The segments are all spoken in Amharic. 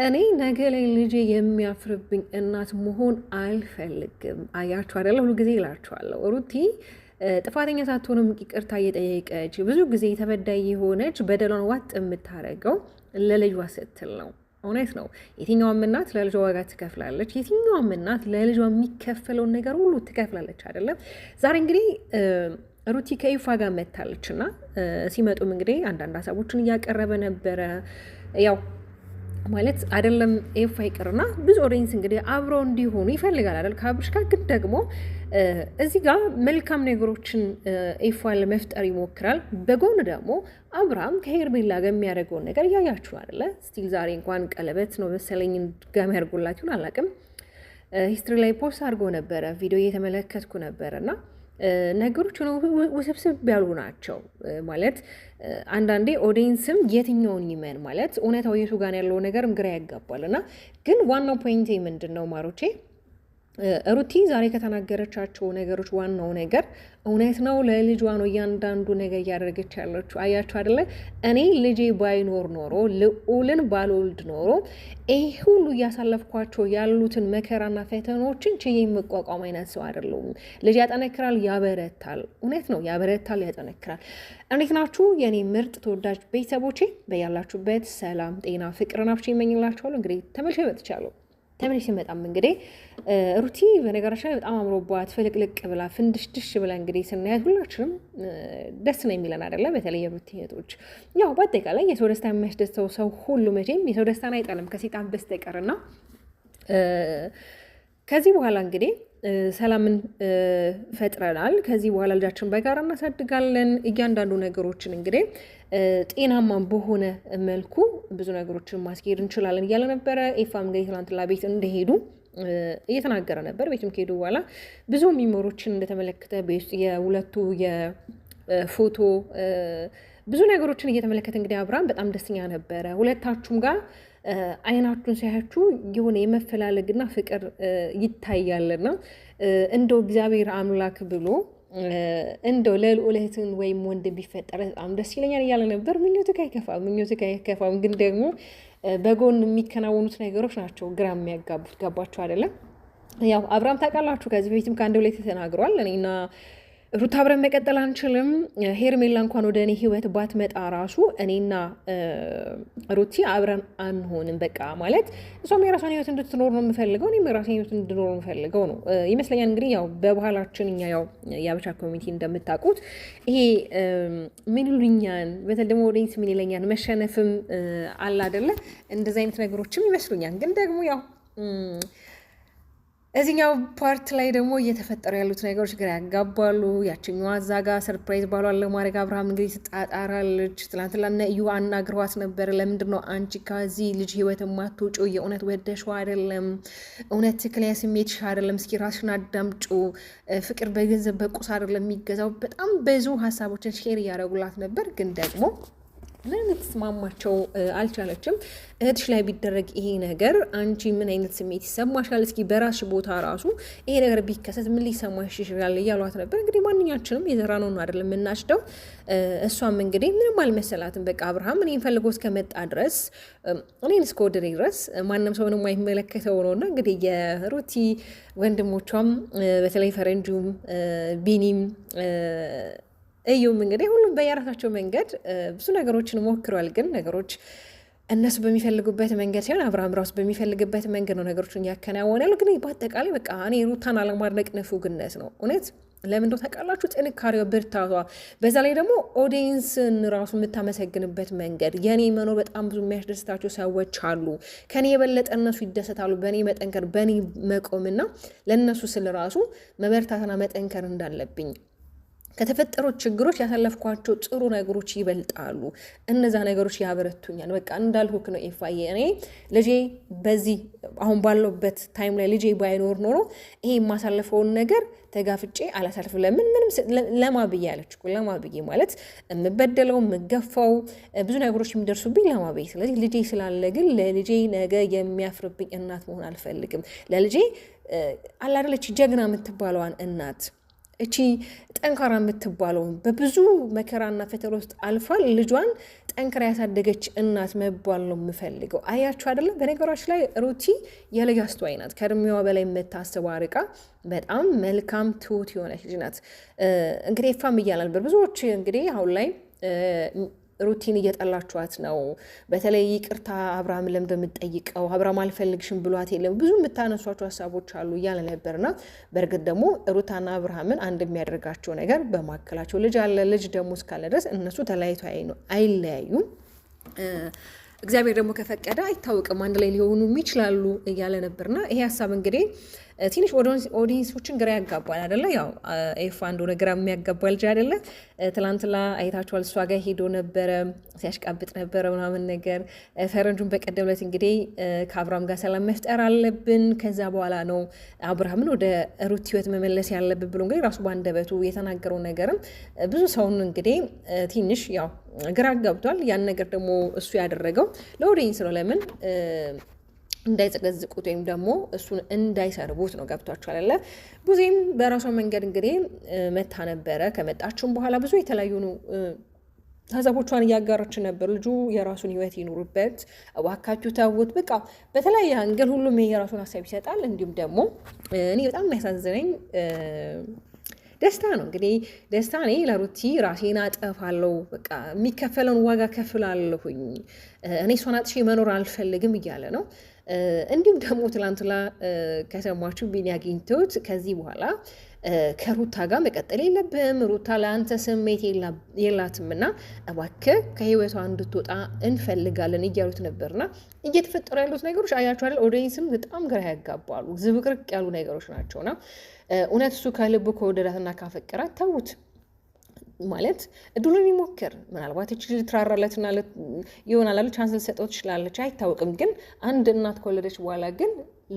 እኔ ነገ ላይ ልጄ የሚያፍርብኝ እናት መሆን አልፈልግም። አያችሁ አይደለ? ሁሉ ጊዜ እላችኋለሁ። ሩቲ ጥፋተኛ ሳትሆንም ይቅርታ እየጠየቀች ብዙ ጊዜ ተበዳይ የሆነች በደሏን ዋጥ የምታደርገው ለልጇ ስትል ነው። እውነት ነው። የትኛውም እናት ለልጇ ዋጋ ትከፍላለች። የትኛውም እናት ለልጇ የሚከፈለውን ነገር ሁሉ ትከፍላለች አይደለም? ዛሬ እንግዲህ ሩቲ ከይፋ ጋር መታለች እና ሲመጡም እንግዲህ አንዳንድ ሀሳቦችን እያቀረበ ነበረ ያው ማለት አይደለም ኤፋ ይቅርና ብዙ ኦዲየንስ እንግዲህ አብረው እንዲሆኑ ይፈልጋል አይደል? ከአብርሽ ጋር ግን ደግሞ እዚህ ጋር መልካም ነገሮችን ኤፋ ለመፍጠር ይሞክራል። በጎን ደግሞ አብርሃም ከሄርሜላ ጋር የሚያደርገውን ነገር እያያችሁ አይደለ? ስቲል ዛሬ እንኳን ቀለበት ነው መሰለኝ ድጋሚ ያድርጎላችሁን አላውቅም። ሂስትሪ ላይ ፖስት አድርጎ ነበረ፣ ቪዲዮ እየተመለከትኩ ነበረ እና ነገሮች ውስብስብ ያሉ ናቸው። ማለት አንዳንዴ ኦዲየንስም የትኛውን ይመን ማለት እውነታው የቱ ጋር ያለው ነገርም ግራ ያጋባል። እና ግን ዋናው ፖይንቴ ምንድን ነው ማሮቼ፣ ሩቲ ዛሬ ከተናገረቻቸው ነገሮች ዋናው ነገር እውነት ነው። ለልጇ ነው እያንዳንዱ ነገር እያደረገች ያለችው። አያችሁ አይደለ? እኔ ልጄ ባይኖር ኖሮ ልዑልን ባልወልድ ኖሮ ይህ ሁሉ እያሳለፍኳቸው ያሉትን መከራና ፈተናዎችን ችዬ የምቋቋም አይነት ሰው አይደለሁም። ልጅ ያጠነክራል፣ ያበረታል። እውነት ነው፣ ያበረታል፣ ያጠነክራል። እንዴት ናችሁ የኔ ምርጥ ተወዳጅ ቤተሰቦቼ? በያላችሁበት ሰላም፣ ጤና፣ ፍቅር ናፍቼ ይመኝላችኋለሁ። እንግዲህ ተመልሼ መጥቻለሁ። ተመልሼ ሲመጣም እንግዲህ ሩቲ በነገራችን ላይ በጣም አምሮባት ፍልቅልቅ ብላ ፍንድሽድሽ ብላ እንግዲህ ስናያት ሁላችንም ደስ ነው የሚለን አይደለ? በተለይ የሩቲ እህቶች ያው በአጠቃላይ የሰው ደስታ የሚያስደስተው ሰው ሁሉ መቼም የሰው ደስታን አይጠልም ከሴጣን በስተቀርና ከዚህ በኋላ እንግዲህ ሰላምን ፈጥረናል። ከዚህ በኋላ ልጃችን በጋራ እናሳድጋለን። እያንዳንዱ ነገሮችን እንግዲህ ጤናማ በሆነ መልኩ ብዙ ነገሮችን ማስኬድ እንችላለን እያለ ነበረ። ኤፋም እንግዲህ ትናንትና ቤት እንደሄዱ እየተናገረ ነበር። ቤቱም ከሄዱ በኋላ ብዙ ሚሞሮችን እንደተመለከተ ቤት የሁለቱ የፎቶ ብዙ ነገሮችን እየተመለከተ እንግዲህ አብርሃም በጣም ደስተኛ ነበረ። ሁለታችሁም ጋር አይናችሁን ሲያያችሁ የሆነ የመፈላለግና ፍቅር ይታያልና እንደው እግዚአብሔር አምላክ ብሎ እንደው ለልዑለትን ወይም ወንድ ቢፈጠረ በጣም ደስ ይለኛል እያለ ነበር። ምኞትህ አይከፋም፣ ግን ደግሞ በጎን የሚከናወኑት ነገሮች ናቸው ግራ የሚያጋቡት። ገባችሁ አይደለም? ያው አብርሃም ታውቃላችሁ ከዚህ በፊትም ከአንድ ሁለት ተናግሯል። እኔና ሩት አብረን መቀጠል አንችልም። ሄርሜላ እንኳን ወደ እኔ ህይወት ባትመጣ ራሱ እኔና ሩቲ አብረን አንሆንም። በቃ ማለት እሷም የራሷን ህይወት እንድትኖር ነው የምፈልገው፣ እኔም የራሴን ህይወት እንድኖር ነው የምፈልገው ነው ይመስለኛል። እንግዲህ ያው በባህላችን እኛ ያው የአበሻ ኮሚኒቲ እንደምታውቁት ይሄ ምን ይሉኛል፣ በተለይ ደግሞ ወደኝት ምን ይለኛል፣ መሸነፍም አለ አይደለ? እንደዚህ አይነት ነገሮችም ይመስሉኛል። ግን ደግሞ ያው እዚህኛው ፓርት ላይ ደግሞ እየተፈጠሩ ያሉት ነገሮች ግራ ያጋባሉ። ያችኛዋ እዛ ጋ ሰርፕራይዝ ባሏን ለማድረግ አብርሃም እንግዲህ ትጣጣራለች። ትላንትና እዩ አናግረዋት ነበር። ለምንድን ነው አንቺ ከዚህ ልጅ ህይወት የማትወጪው? የእውነት ወደሽው አይደለም? እውነት ትክክለኛ ስሜትሽ አይደለም? እስኪ ራስሽን አዳምጪ። ፍቅር በገንዘብ በቁስ አይደለም የሚገዛው። በጣም ብዙ ሀሳቦችን ሼር እያደረጉላት ነበር። ግን ደግሞ ምን ልትስማማቸው አልቻለችም። እህትሽ ላይ ቢደረግ ይሄ ነገር አንቺ ምን አይነት ስሜት ይሰማሻል? እስኪ በራስሽ ቦታ ራሱ ይሄ ነገር ቢከሰት ምን ሊሰማሽ ይችላል እያሏት ነበር። እንግዲህ ማንኛችንም የዘራነውን አይደለም የምናጭደው። እሷም እንግዲህ ምንም አልመሰላትም። በቃ አብርሃም እኔን ፈልጎ እስከመጣ ድረስ እኔን እስከወደደ ድረስ ማንም ሰው ምንም አይመለከተው ነው እና እንግዲህ የሩቲ ወንድሞቿም በተለይ ፈረንጁም ቢኒም እዩም እንግዲህ ሁሉም በየራሳቸው መንገድ ብዙ ነገሮችን ሞክረዋል። ግን ነገሮች እነሱ በሚፈልጉበት መንገድ ሲሆን አብርሃም ራሱ በሚፈልግበት መንገድ ነው ነገሮችን እያከናወናሉ። ግን በአጠቃላይ በቃ እኔ ሩታን አለማድነቅ ንፉግነት ነው እውነት። ለምን እንደው ታውቃላችሁ? ጥንካሬዋ፣ ብርታቷ፣ በዛ ላይ ደግሞ ኦዲየንስን ራሱ የምታመሰግንበት መንገድ። የኔ መኖር በጣም ብዙ የሚያስደስታቸው ሰዎች አሉ። ከኔ የበለጠ እነሱ ይደሰታሉ በእኔ መጠንከር፣ በእኔ መቆምና ለእነሱ ስል ራሱ መበርታትና መጠንከር እንዳለብኝ ከተፈጠሩት ችግሮች ያሳለፍኳቸው ጥሩ ነገሮች ይበልጣሉ። እነዛ ነገሮች ያበረቱኛል። በቃ እንዳልኩክ ነው ኤፋዬ። እኔ ልጄ በዚህ አሁን ባለውበት ታይም ላይ ልጄ ባይኖር ኖሮ ይሄ የማሳልፈውን ነገር ተጋፍጬ አላሳልፍም። ምንም ለማብዬ አለች እኮ ለማብዬ ማለት የምበደለው የምገፋው ብዙ ነገሮች የሚደርሱብኝ ለማብዬ። ስለዚህ ልጄ ስላለ ግን ለልጄ ነገ የሚያፍርብኝ እናት መሆን አልፈልግም። ለልጄ አላደለች ጀግና የምትባለዋን እናት እቺ ጠንካራ የምትባለው በብዙ መከራና ፈተና ውስጥ አልፋል ልጇን ጠንክራ ያሳደገች እናት መባል ነው የምፈልገው። አያችሁ አይደለም? በነገራችን ላይ ሩቲ የልጅ አስተዋይ ናት። ከእድሜዋ በላይ የምታስብ አርቃ በጣም መልካም ትሁት የሆነች ልጅ ናት። እንግዲህ ፋም እያለ ነበር ብዙዎች እንግዲህ አሁን ላይ ሩቲን እየጠላችኋት ነው። በተለይ ይቅርታ አብርሃም ለምን የምትጠይቀው አብርሃም አልፈልግሽም ብሏት የለም ብዙ የምታነሷቸው ሀሳቦች አሉ እያለ ነበርና በእርግጥ ደግሞ ሩታና አብርሃምን አንድ የሚያደርጋቸው ነገር በማከላቸው ልጅ አለ። ልጅ ደግሞ እስካለ ድረስ እነሱ ተለያይቶ አይለያዩም። እግዚአብሔር ደግሞ ከፈቀደ አይታወቅም አንድ ላይ ሊሆኑ ይችላሉ እያለ ነበርና ይሄ ሀሳብ እንግዲህ ትንሽ ኦዲየንሶችን ግራ ያጋባል አይደለ? ያው ኤፋ እንደሆነ ግራ የሚያጋባ ልጅ አይደለ? ትላንትና አይታችኋል። እሷ ጋር ሄዶ ነበረ ሲያሽቃብጥ ነበረ ምናምን ነገር። ፈረንጁን በቀደም ዕለት እንግዲህ ከአብርሃም ጋር ሰላም መፍጠር አለብን ከዛ በኋላ ነው አብርሃምን ወደ ሩት ህይወት መመለስ ያለብን ብሎ እንግዲህ ራሱ ባንደበቱ የተናገረው ነገርም ብዙ ሰውን እንግዲህ ትንሽ ያው ግራ ገብቷል። ያን ነገር ደግሞ እሱ ያደረገው ለኦዲየንስ ነው። ለምን እንዳይጸገዝቁት ወይም ደግሞ እሱን እንዳይሰርቡት ነው። ገብቷቸዋል አለ። ብዙም በራሷ መንገድ እንግዲህ መታ ነበረ። ከመጣችሁም በኋላ ብዙ የተለያዩ ሀሳቦቿን እያጋራች ነበር። ልጁ የራሱን ህይወት ይኑርበት፣ እባካችሁ ተውት። በቃ በተለያየ አንገል ሁሉም የራሱን ሀሳብ ይሰጣል። እንዲሁም ደግሞ እኔ በጣም የሚያሳዝነኝ ደስታ ነው። እንግዲህ ደስታ እኔ ለሩቲ ራሴን አጠፋለሁ፣ በቃ የሚከፈለውን ዋጋ ከፍላለሁኝ፣ እኔ እሷን አጥሼ መኖር አልፈልግም እያለ ነው። እንዲሁም ደግሞ ትላንትና ከሰማችሁ ቢኒ አግኝቶት ከዚህ በኋላ ከሩታ ጋር መቀጠል የለብህም፣ ሩታ ለአንተ ስሜት የላትምና እባክህ ከህይወቷ እንድትወጣ እንፈልጋለን እያሉት ነበርና እየተፈጠሩ ያሉት ነገሮች አያችኋል። ኦዲየንስም በጣም ግራ ያጋባሉ። ዝብቅርቅ ያሉ ነገሮች ናቸውና እውነት እሱ ከልቡ ከወደዳትና ካፈቀራት ተውት ማለት እድሉን ይሞክር። ምናልባት እቺ ትራራለትና ይሆናል አለ ቻንስ ልሰጠው ትችላለች፣ አይታወቅም። ግን አንድ እናት ከወለደች በኋላ ግን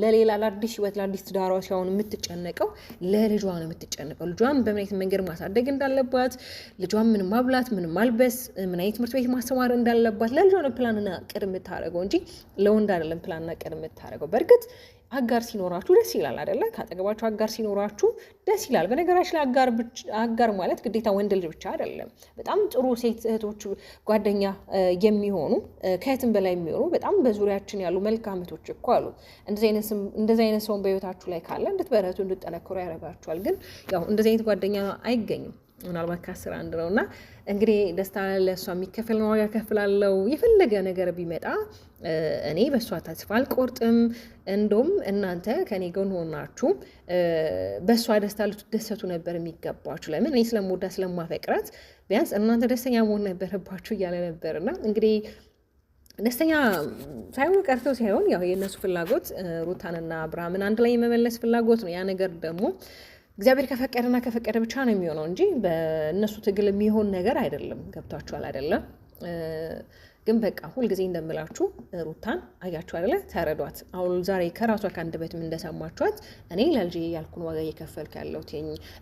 ለሌላ ለአዲስ ህይወት ለአዲስ ትዳሯ ሲሆን የምትጨነቀው ለልጇ ነው የምትጨነቀው። ልጇን በምን አይነት መንገድ ማሳደግ እንዳለባት፣ ልጇን ምን ማብላት፣ ምን ማልበስ፣ ምን አይነት ትምህርት ቤት ማስተማር እንዳለባት ለልጇ ነው ፕላንና ቅድ የምታደርገው እንጂ ለወንድ አይደለም ፕላንና ቅድ የምታደርገው። በእርግጥ አጋር ሲኖራችሁ ደስ ይላል አይደለ? ካጠገባችሁ አጋር ሲኖራችሁ ደስ ይላል። በነገራችን ላይ አጋር ማለት ግዴታ ወንድ ልጅ ብቻ አይደለም። በጣም ጥሩ ሴት እህቶች፣ ጓደኛ የሚሆኑ ከየትም በላይ የሚሆኑ በጣም በዙሪያችን ያሉ መልካም እህቶች እኮ አሉ። እንደዚህ አይነት ሰውን በህይወታችሁ ላይ ካለ እንድትበረቱ እንድትጠነክሩ ያደርጋችኋል። ግን ያው እንደዚህ አይነት ጓደኛ አይገኝም። ምናልባት ከ10 አንድ ነው እና እንግዲህ ደስታ ለእሷ የሚከፈል ዋጋ ከፍላለው። የፈለገ ነገር ቢመጣ እኔ በእሷ ተስፋ አልቆርጥም። እንደውም እናንተ ከኔ ጎን ሆናችሁ በእሷ ደስታ ልትደሰቱ ነበር የሚገባችሁ። ለምን እኔ ስለምወዳ ስለማፈቅራት ቢያንስ እናንተ ደስተኛ መሆን ነበረባችሁ እያለ ነበርና እንግዲህ ደስተኛ ሳይሆኑ ቀርተው ሳይሆን ያው የእነሱ ፍላጎት ሩታንና አብርሃምን አንድ ላይ የመመለስ ፍላጎት ነው። ያ ነገር ደግሞ እግዚአብሔር ከፈቀደና ከፈቀደ ብቻ ነው የሚሆነው እንጂ በእነሱ ትግል የሚሆን ነገር አይደለም። ገብቷችኋል አይደለም? ግን በቃ ሁልጊዜ እንደምላችሁ ሩታን አያችሁ አይደለ? ተረዷት። አሁን ዛሬ ከራሷ ከአንደበትም እንደሰማችኋት እኔ ለልጄ ያልኩን ዋጋ እየከፈልኩ ያለሁት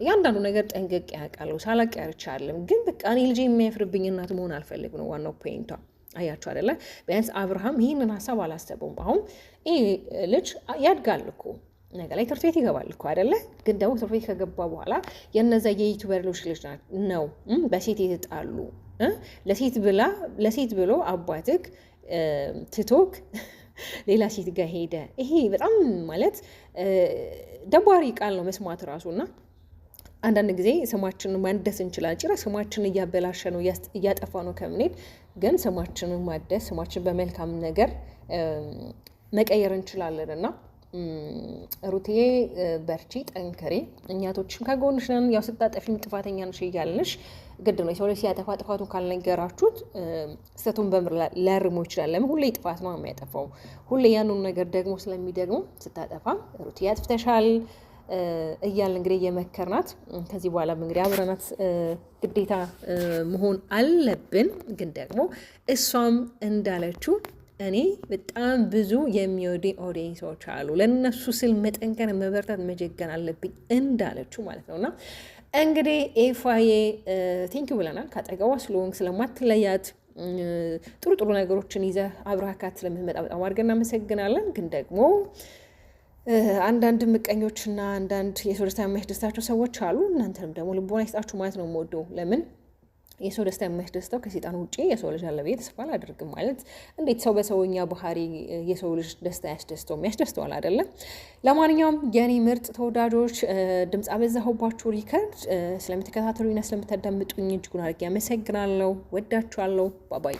እያንዳንዱ ነገር ጠንቅቄ ያውቃለሁ፣ ሳላቅ ያርቻለሁ። ግን በቃ እኔ ልጄ የሚያፍርብኝ እናት መሆን አልፈልግ ነው ዋናው ፖይንቷ። አያችሁ አይደለ? ቢያንስ አብርሃም ይህንን ሀሳብ አላሰበውም። አሁን ይህ ልጅ ያድጋል እኮ ነገ ላይ ትምህርት ቤት ይገባል እኮ አይደለ? ግን ደግሞ ትምህርት ቤት ከገባ በኋላ የነዛ የዩቲዩበሮች ልጅ ነው በሴት የተጣሉ ለሴት ብሎ አባትክ ትቶክ ሌላ ሴት ጋር ሄደ። ይሄ በጣም ማለት ደባሪ ቃል ነው መስማት ራሱና አንዳንድ ጊዜ ስማችንን ማደስ እንችላለን። ጭራሽ ስማችንን እያበላሸ ነው እያጠፋ ነው ከምንሄድ ግን ስማችንን ማደስ ስማችን በመልካም ነገር መቀየር እንችላለን እና ሩትዬ በርቺ፣ ጠንከሬ፣ እኛቶችም ከጎንሽ ነን። ያው ስታጠፊም ጥፋተኛ ነሽ እያልንሽ ግድ ነው። የሰው ልጅ ሲያጠፋ ጥፋቱን ካልነገራችሁት ስህተቱን በምር ሊያርመው ይችላል። ለምን ሁሌ ጥፋት ነው የሚያጠፋው። ሁሌ ያንኑ ነገር ደግሞ ስለሚደግሞ ስታጠፋ ሩትዬ አጥፍተሻል እያልን እንግዲህ እየመከርናት ከዚህ በኋላ እንግዲህ አብረናት ግዴታ መሆን አለብን። ግን ደግሞ እሷም እንዳለችው እኔ በጣም ብዙ የሚወደኝ ኦዲየንሶች አሉ፣ ለነሱ ስል መጠንከር መበርታት መጀገን አለብኝ እንዳለችው ማለት ነውና እንግዲህ ኤፋዬ ቴንኪው ብለናል። ካጠገቧ ስለሆንክ ስለማትለያት ጥሩ ነገሮችን ይዘህ አብረሃት ስለምትመጣ በጣም አድርገን እናመሰግናለን። ግን ደግሞ አንዳንድ ምቀኞችና አንዳንድ የሰው ደስታ የሚያስደስታቸው ሰዎች አሉ። እናንተንም ደግሞ ልቦና ይስጣችሁ ማለት ነው የምወደው። ለምን የሰው ደስታ የሚያስደስተው ከሴጣን ውጪ የሰው ልጅ አለ ብዬ ተስፋ አላደርግም። ማለት እንዴት ሰው በሰውኛ ባህሪ የሰው ልጅ ደስታ ያስደስተዋል አይደለም። ለማንኛውም የኔ ምርጥ ተወዳጆች ድምፅ አበዛሁባችሁ ሪከርድ ስለምትከታተሉኝና ስለምታዳምጡኝ እጅጉን አድርጌ አመሰግናለሁ። ወዳችኋለሁ። ባባይ